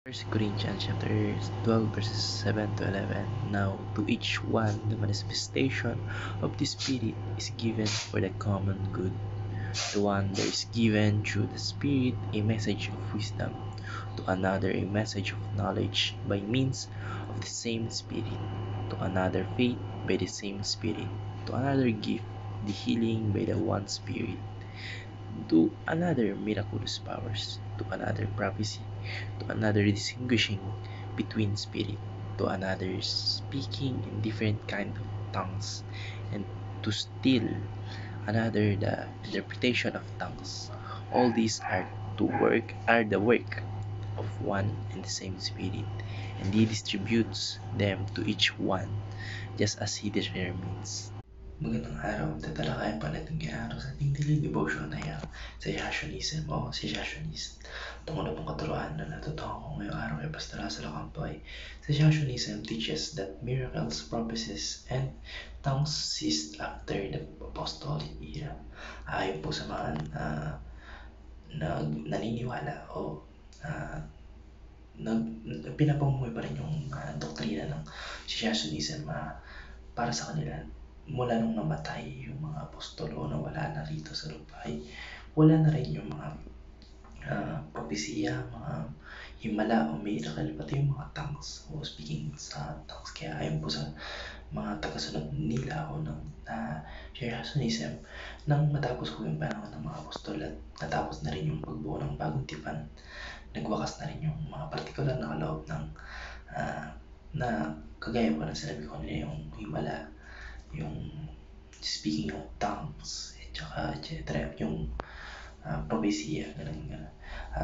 First Corinthians chapter 12 verses 7 to 11. Now to each one the manifestation of the Spirit is given for the common good. To one there is given through the Spirit a message of wisdom, to another a message of knowledge by means of the same Spirit, to another faith by the same Spirit, to another gift, the healing by the one Spirit, to another miraculous powers, to another prophecy, to another distinguishing between spirit, to another speaking in different kind of tongues, and to still another the interpretation of tongues. All these are the work of one and the same spirit, and he distributes them to each one just as he determines. Magandang araw, tatalakayin pa natin ngayong araw sa ating daily devotion na yan sa Yashonism o si Yashonist. Tungo na pong katuruan na natutuhan ko ngayong araw ay Pastor Russell Ocampo ay sa Yashonism teaches that miracles, prophecies, and tongues ceased after the apostolic era. Ayon po sa mga naniniwala o pinapamuhay pa rin yung doktrina ng Yashonism para sa kanila. Mula nung namatay yung mga apostol o nawala na rito sa lupa ay wala na rin yung mga propesya, mga himala o miracle, pati yung mga tongues o speaking sa tongues. Kaya ayon po sa mga tagasunod nila o ng Sherasonism, nang matapos po yung panahon ng mga apostol at natapos na rin yung pagbuo ng bagong tipan, nagwakas na rin yung mga partikular na kaloob ng na kagaya po na sinabi ko nila, yung himala, yung speaking of tongues, et cetera, yung propesya, ganun.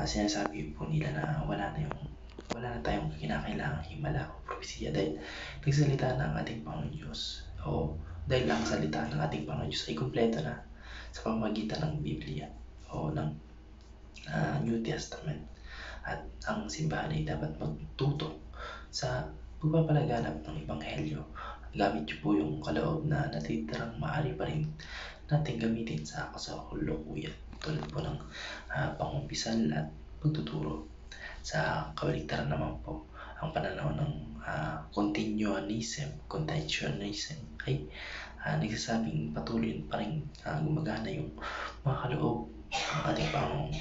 Sinasabi po nila na wala na tayong kinakailangang himala o propesya dahil nagsalita na ang ating Panginoon Diyos, o dahil ang salita ng ating Panginoon Diyos ay kumpleto na sa pamamagitan ng Biblia o ng New Testament. At ang simbahan ay dapat magtutok sa pagpapalaganap ng Ebanghelyo. Gamit niyo po yung kaloob na natitirang maaari pa rin natin gamitin sa kasalukuyan, tulad po ng pangumpisal at pagtuturo. Sa kabaligtaran naman po, ang pananaw ng continuationism ay nagsasabing patuloy pa rin gumagana yung mga kaloob ng ating Panginoong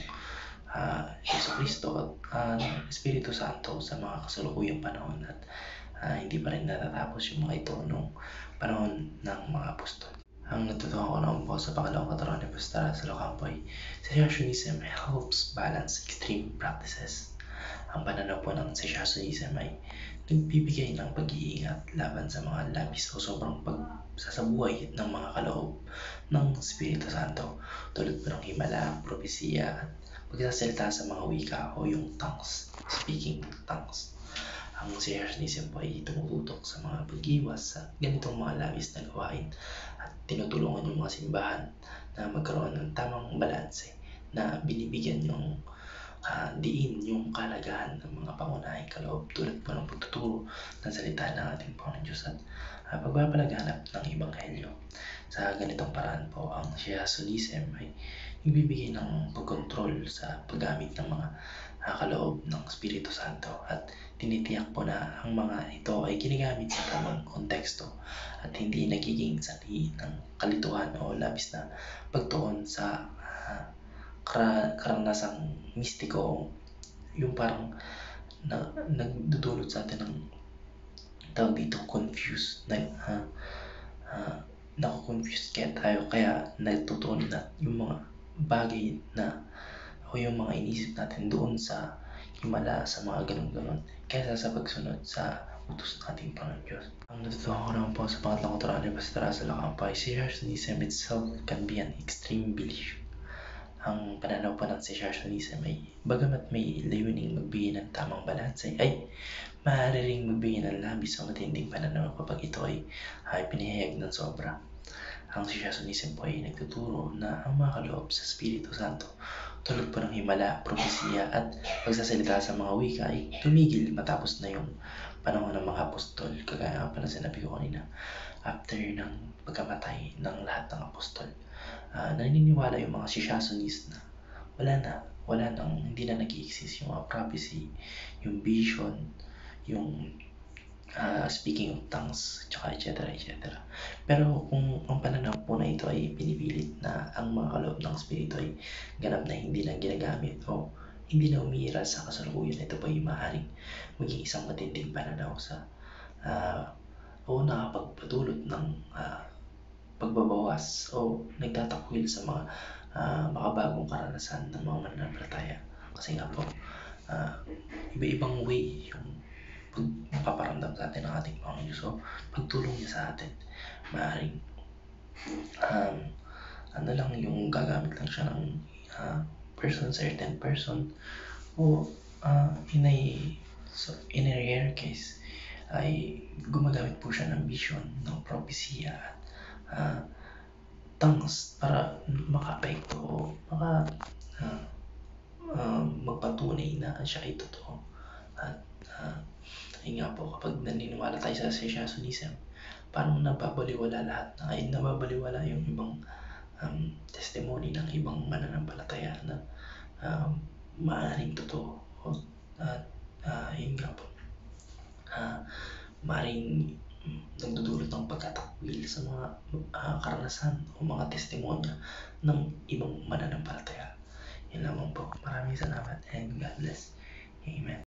Jesucristo at Espiritu Santo sa mga kasalukuyang panahon, at hindi pa rin natatapos yung mga ito noong panahon ng mga apostol. Ang natutuhan ko naman po sa pangalawang katuruan ni Pastor Russell Ocampo ay Cessationism helps balance extreme practices. Ang pananaw po ng Cessationism ay nagbibigay ng pag-iingat laban sa mga labis o sobrang pagsasabuhay ng mga kaloob ng Espiritu Santo, tulad po ng himala, propesya, at pagsasalita sa mga wika o yung tongues, speaking tongues. Ang Cessationism po ay tumututok sa mga pag-iwas sa ganitong mga labis na gawain at tinutulungan yung mga simbahan na magkaroon ng tamang balanse na binibigyan yung diin yung kalagahan ng mga pangunahing kaloob, tulad po ng pagtuturo ng salita ng ating Panginoon Diyos at pagpapalaganap ng Ebanghelyo. Sa ganitong paraan po, ang Cessationism ay nagbibigay ng pagkontrol sa paggamit ng mga kaloob ng Espiritu Santo at tinitiyak po na ang mga ito ay ginagamit sa tamang konteksto at hindi nagiging sanhi ng kalituhan o labis na pagtuon sa karanasang mistiko, yung parang nagdudulot sa atin ng tawag dito confused, nako-confused kaya natutunan na yung mga bagay na o yung mga inisip natin doon sa himala, sa mga ganun-ganun, kaysa sa pagsunod sa utos ng ating Panginoon Diyos. Ang natutuhan ko naman po sa pangatlong katuruan ni Pastor Russell Ocampo ay Cessationism itself can be an extreme belief. Ang pananaw po ng Cessationism ay bagamat may layuning magbigay ng tamang balanse, ay maaari ring magbigay ng labis o matinding pananaw kapag ito ay pinahayag ng sobra. Ang Cessationism po ay nagtuturo na ang mga kaloob sa Espiritu Santo, tulad po ng himala, propesya, at pagsasalita sa mga wika ay tumigil matapos na yung panahon ng mga apostol. Kagaya nga pala sinabi ko kanina, after ng pagkamatay ng lahat ng apostol, naniniwala yung mga Cessationist na wala na, hindi na nag-i-exist yung mga prophecy, yung vision, yung speaking of tongues, tsaka etc. Pero kung ang pananaw po na ito ay pinipilit na ang mga kaloob ng Espiritu ay ganap na hindi na ginagamit o hindi na umiiral sa kasalukuyan, ito po ay maaaring maging isang matinding pananaw sa o nakapagpatulot ng pagbabawas o nagtatakwil sa mga makabagong karanasan ng mga mananampalataya. Kasi nga po, iba-ibang way yung pagpaparamdam sa atin ng ating Panginoon Diyos. So, pagtulong niya sa atin, maaaring lang yung gagamit lang siya ng certain person o in a rare case ay gumagamit po siya ng vision, ng propesya at tongues para maka-apekto o magpatunay na siya ay totoo. At yun nga po, kapag naniniwala tayo sa cessationism, parang nababaliwala lahat ay nababaliwala yung ibang testimony ng ibang mananampalataya na maaaring totoo. At yun nga po, maaaring nagdudulot ng pagtatakwil sa mga karanasan o mga testimonya ng ibang mananampalataya. Yun lamang po. Maraming salamat and God bless. Amen.